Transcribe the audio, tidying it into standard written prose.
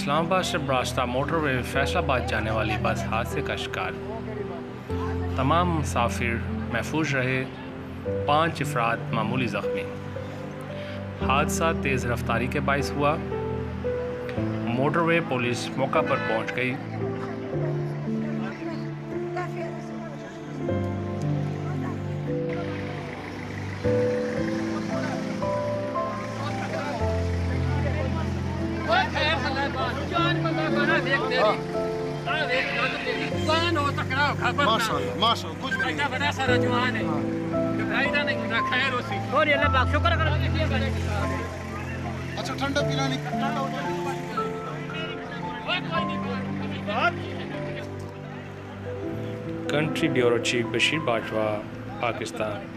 इस्लामाबाद से रास्ता मोटरवे फैसलाबाद जाने वाली बस हादसे का शिकार। तमाम मुसाफिर महफूज रहे, 5 अफराद मामूली ज़ख्मी। हादसा तेज़ रफ्तारी के बाइस हुआ। मोटरवे पुलिस मौका पर पहुंच गई। माशाल्लाह माशाल्लाह कुछ भी नहीं बड़ा सारा जवान है घबराइदा नहीं होता खैर होसी और अल्लाह पाक शुक्र कर अच्छा ठंडा Pilani country bureau chief Bashir Bajwa, Pakistan.